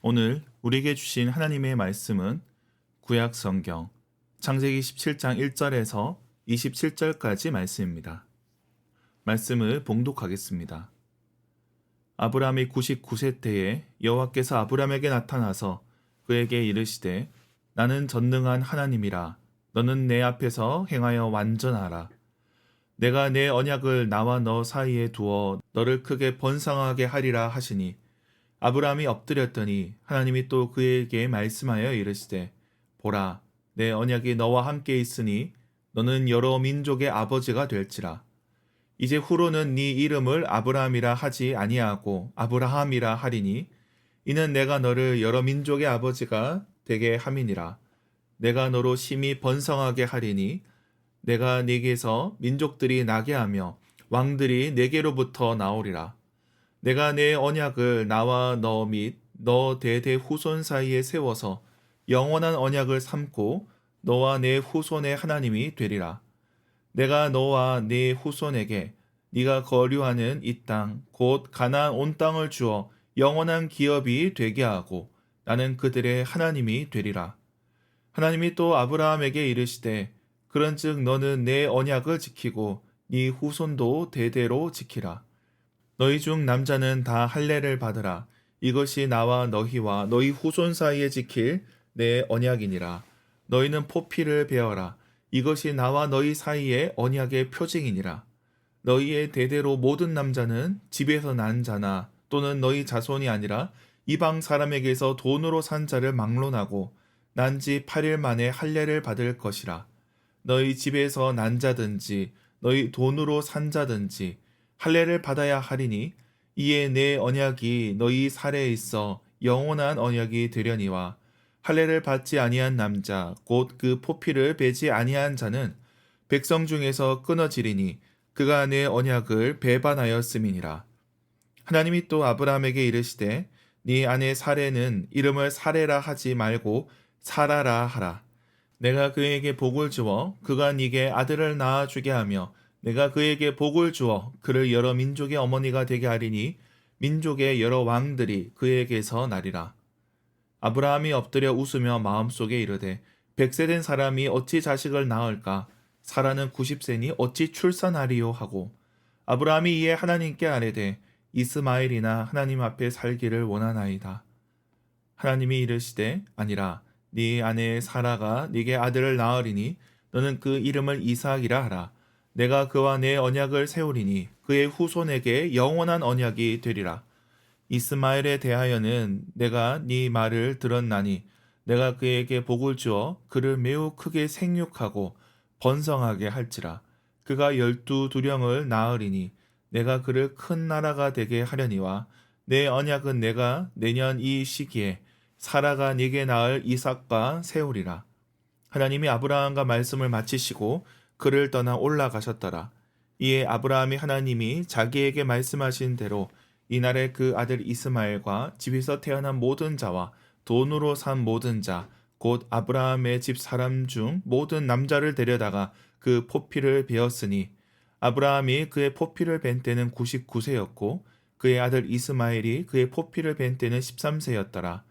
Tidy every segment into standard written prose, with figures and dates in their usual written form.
오늘 우리에게 주신 하나님의 말씀은 구약 성경 창세기 17장 1절에서 27절까지 말씀입니다. 말씀을 봉독하겠습니다. 아브라함이 99세 때에 여호와께서 아브라함에게 나타나서 그에게 이르시되 나는 전능한 하나님이라 너는 내 앞에서 행하여 완전하라. 내가 내 언약을 나와 너 사이에 두어 너를 크게 번성하게 하리라 하시니 아브라함이 엎드렸더니 하나님이 또 그에게 말씀하여 이르시되 보라 내 언약이 너와 함께 있으니 너는 여러 민족의 아버지가 될지라. 이제 후로는 네 이름을 아브라함이라 하지 아니하고 아브라함이라 하리니 이는 내가 너를 여러 민족의 아버지가 되게 함이니라. 내가 너로 심히 번성하게 하리니 내가 네게서 민족들이 나게 하며 왕들이 네게로부터 나오리라. 내가 내 언약을 나와 너 및 너 대대 후손 사이에 세워서 영원한 언약을 삼고 너와 내 후손의 하나님이 되리라. 내가 너와 네 후손에게 네가 거류하는 이 땅 곧 가나안 온 땅을 주어 영원한 기업이 되게 하고 나는 그들의 하나님이 되리라. 하나님이 또 아브라함에게 이르시되 그런즉 너는 내 언약을 지키고 네 후손도 대대로 지키라. 너희 중 남자는 다 할례를 받으라. 이것이 나와 너희와 너희 후손 사이에 지킬 내 언약이니라. 너희는 포피를 베어라. 이것이 나와 너희 사이의 언약의 표징이니라. 너희의 대대로 모든 남자는 집에서 난 자나 또는 너희 자손이 아니라 이방 사람에게서 돈으로 산 자를 막론하고 난 지 8일 만에 할례를 받을 것이라. 너희 집에서 난 자든지 너희 돈으로 산 자든지 할례를 받아야 하리니 이에 내 언약이 너희 살에 있어 영원한 언약이 되려니와 할례를 받지 아니한 남자 곧 그 포피를 베지 아니한 자는 백성 중에서 끊어지리니 그가 내 언약을 배반하였음이니라. 하나님이 또 아브라함에게 이르시되 네 아내 사레는 이름을 사레라 하지 말고 사라라 하라. 내가 그에게 복을 주어 그가 네게 아들을 낳아 주게 하며 내가 그에게 복을 주어 그를 여러 민족의 어머니가 되게 하리니 민족의 여러 왕들이 그에게서 나리라. 아브라함이 엎드려 웃으며 마음속에 이르되 100세 된 사람이 어찌 자식을 낳을까? 사라는 90세니 어찌 출산하리요 하고 아브라함이 이에 하나님께 아뢰되 이스마엘이나 하나님 앞에 살기를 원하나이다. 하나님이 이르시되 아니라 네 아내 사라가 네게 아들을 낳으리니 너는 그 이름을 이삭이라 하라. 내가 그와 내 언약을 세우리니 그의 후손에게 영원한 언약이 되리라. 이스마엘에 대하여는 내가 네 말을 들었나니 내가 그에게 복을 주어 그를 매우 크게 생육하고 번성하게 할지라. 그가 12두령을 낳으리니 내가 그를 큰 나라가 되게 하려니와 내 언약은 내가 내년 이 시기에 사라가 네게 낳을 이삭과 세우리라. 하나님이 아브라함과 말씀을 마치시고 그를 떠나 올라가셨더라. 이에 아브라함이 하나님이 자기에게 말씀하신 대로 이날에 그 아들 이스마엘과 집에서 태어난 모든 자와 돈으로 산 모든 자, 곧 아브라함의 집 사람 중 모든 남자를 데려다가 그 포피를 베었으니 아브라함이 그의 포피를 벤 때는 99세였고 그의 아들 이스마엘이 그의 포피를 벤 때는 13세였더라.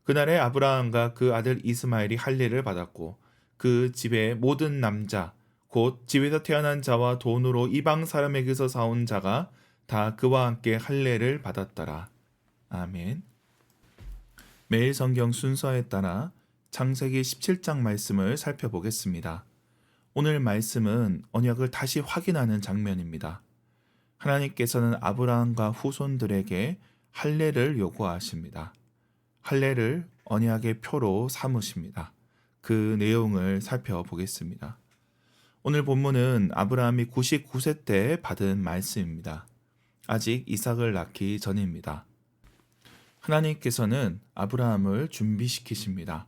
그날에 아브라함과 그 아들 이스마엘이 할례를 받았고 그 집의 모든 남자 곧 집에서 태어난 자와 돈으로 이방 사람에게서 사온 자가 다 그와 함께 할례를 받았더라. 아멘. 매일 성경 순서에 따라 창세기 17장 말씀을 살펴보겠습니다. 오늘 말씀은 언약을 다시 확인하는 장면입니다. 하나님께서는 아브라함과 후손들에게 할례를 요구하십니다. 할례를 언약의 표로 삼으십니다. 그 내용을 살펴보겠습니다. 오늘 본문은 아브라함이 99세 때 받은 말씀입니다. 아직 이삭을 낳기 전입니다. 하나님께서는 아브라함을 준비시키십니다.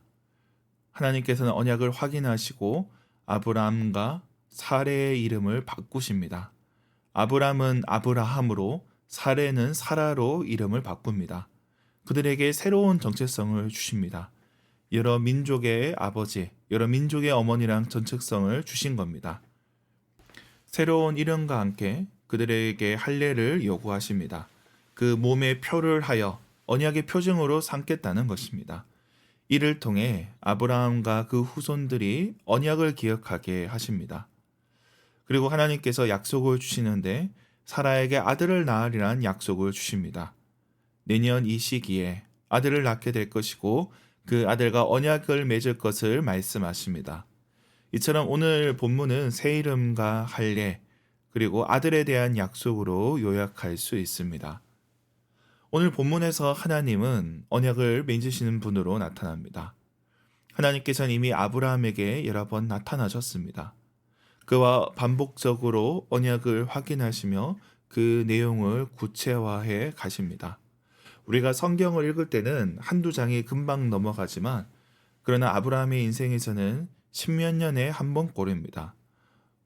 하나님께서는 언약을 확인하시고 아브라함과 사레의 이름을 바꾸십니다. 아브라함은 아브라함으로 사레는 사라로 이름을 바꿉니다. 그들에게 새로운 정체성을 주십니다. 여러 민족의 아버지, 여러 민족의 어머니랑 정체성을 주신 겁니다. 새로운 이름과 함께 그들에게 할례를 요구하십니다. 그 몸의 표를 하여 언약의 표징으로 삼겠다는 것입니다. 이를 통해 아브라함과 그 후손들이 언약을 기억하게 하십니다. 그리고 하나님께서 약속을 주시는데 사라에게 아들을 낳으리란 약속을 주십니다. 내년 이 시기에 아들을 낳게 될 것이고 그 아들과 언약을 맺을 것을 말씀하십니다. 이처럼 오늘 본문은 새 이름과 할례 그리고 아들에 대한 약속으로 요약할 수 있습니다. 오늘 본문에서 하나님은 언약을 맺으시는 분으로 나타납니다. 하나님께서는 이미 아브라함에게 여러 번 나타나셨습니다. 그와 반복적으로 언약을 확인하시며 그 내용을 구체화해 가십니다. 우리가 성경을 읽을 때는 한두 장이 금방 넘어가지만 그러나 아브라함의 인생에서는 십몇 년에 한 번꼴입니다.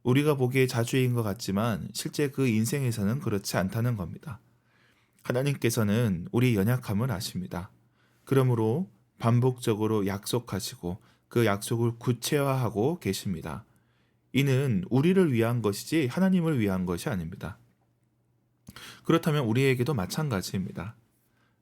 우리가 보기에 자주인 것 같지만 실제 그 인생에서는 그렇지 않다는 겁니다. 하나님께서는 우리 연약함을 아십니다. 그러므로 반복적으로 약속하시고 그 약속을 구체화하고 계십니다. 이는 우리를 위한 것이지 하나님을 위한 것이 아닙니다. 그렇다면 우리에게도 마찬가지입니다.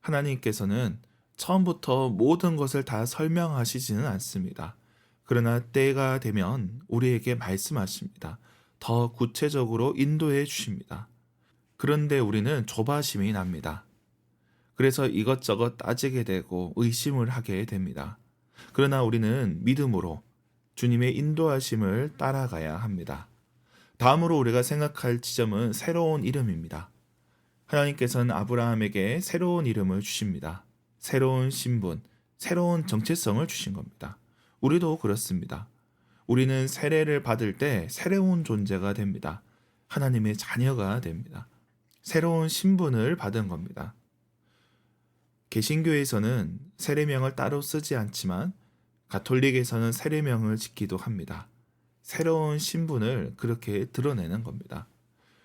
하나님께서는 처음부터 모든 것을 다 설명하시지는 않습니다. 그러나 때가 되면 우리에게 말씀하십니다. 더 구체적으로 인도해 주십니다. 그런데 우리는 조바심이 납니다. 그래서 이것저것 따지게 되고 의심을 하게 됩니다. 그러나 우리는 믿음으로 주님의 인도하심을 따라가야 합니다. 다음으로 우리가 생각할 지점은 새로운 이름입니다. 하나님께서는 아브라함에게 새로운 이름을 주십니다. 새로운 신분, 새로운 정체성을 주신 겁니다. 우리도 그렇습니다. 우리는 세례를 받을 때 새로운 존재가 됩니다. 하나님의 자녀가 됩니다. 새로운 신분을 받은 겁니다. 개신교에서는 세례명을 따로 쓰지 않지만 가톨릭에서는 세례명을 짓기도 합니다. 새로운 신분을 그렇게 드러내는 겁니다.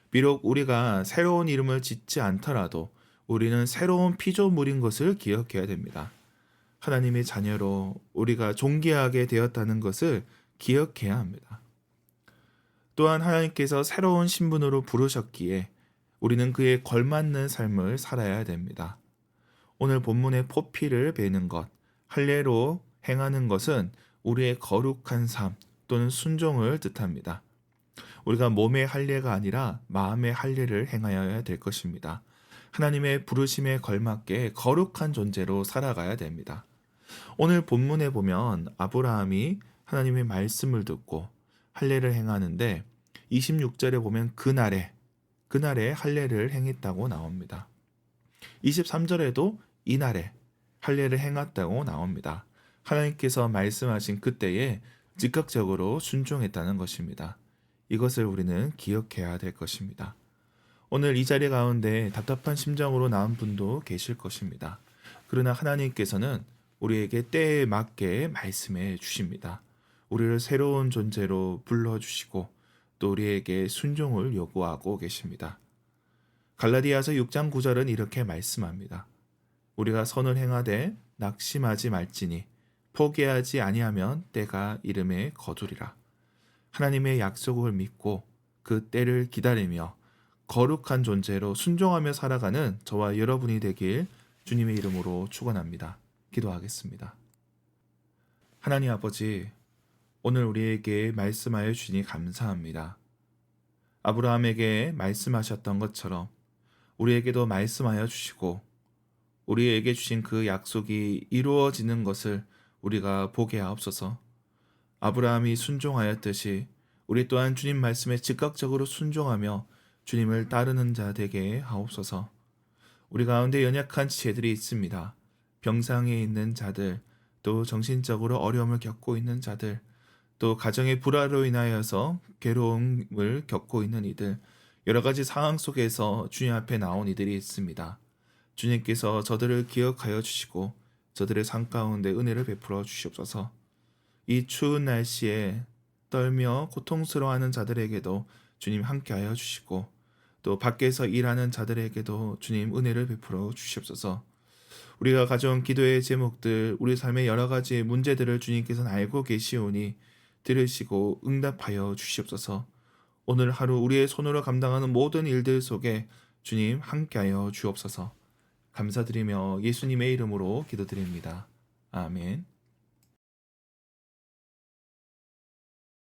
비록 우리가 새로운 이름을 짓지 않더라도 우리는 새로운 피조물인 것을 기억해야 됩니다. 하나님의 자녀로 우리가 존귀하게 되었다는 것을 기억해야 합니다. 또한 하나님께서 새로운 신분으로 부르셨기에 우리는 그에 걸맞는 삶을 살아야 됩니다. 오늘 본문의 포피를 베는 것, 할례로 행하는 것은 우리의 거룩한 삶 또는 순종을 뜻합니다. 우리가 몸의 할례가 아니라 마음의 할례를 행하여야 될 것입니다. 하나님의 부르심에 걸맞게 거룩한 존재로 살아가야 됩니다. 오늘 본문에 보면 아브라함이 하나님의 말씀을 듣고 할례를 행하는데 26절에 보면 그날에 할례를 행했다고 나옵니다. 23절에도 이날에 할례를 행했다고 나옵니다. 하나님께서 말씀하신 그때에 즉각적으로 순종했다는 것입니다. 이것을 우리는 기억해야 될 것입니다. 오늘 이 자리 가운데 답답한 심정으로 나온 분도 계실 것입니다. 그러나 하나님께서는 우리에게 때에 맞게 말씀해 주십니다. 우리를 새로운 존재로 불러주시고 또 우리에게 순종을 요구하고 계십니다. 갈라디아서 6장 9절은 이렇게 말씀합니다. 우리가 선을 행하되 낙심하지 말지니 포기하지 아니하면 때가 이름에 거두리라. 하나님의 약속을 믿고 그 때를 기다리며 거룩한 존재로 순종하며 살아가는 저와 여러분이 되길 주님의 이름으로 축원합니다. 기도하겠습니다. 하나님 아버지, 오늘 우리에게 말씀하여 주시니 감사합니다. 아브라함에게 말씀하셨던 것처럼 우리에게도 말씀하여 주시고 우리에게 주신 그 약속이 이루어지는 것을 우리가 보게 하옵소서. 아브라함이 순종하였듯이 우리 또한 주님 말씀에 즉각적으로 순종하며 주님을 따르는 자 되게 하옵소서. 우리 가운데 연약한 지체들이 있습니다. 병상에 있는 자들, 또 정신적으로 어려움을 겪고 있는 자들, 또 가정의 불화로 인하여서 괴로움을 겪고 있는 이들, 여러 가지 상황 속에서 주님 앞에 나온 이들이 있습니다. 주님께서 저들을 기억하여 주시고 저들의 삶 가운데 은혜를 베풀어 주시옵소서. 이 추운 날씨에 떨며 고통스러워하는 자들에게도 주님 함께하여 주시고 또 밖에서 일하는 자들에게도 주님 은혜를 베풀어 주시옵소서. 우리가 가져온 기도의 제목들, 우리 삶의 여러 가지 문제들을 주님께서는 알고 계시오니 들으시고 응답하여 주시옵소서. 오늘 하루 우리의 손으로 감당하는 모든 일들 속에 주님 함께하여 주옵소서. 감사드리며 예수님의 이름으로 기도드립니다. 아멘.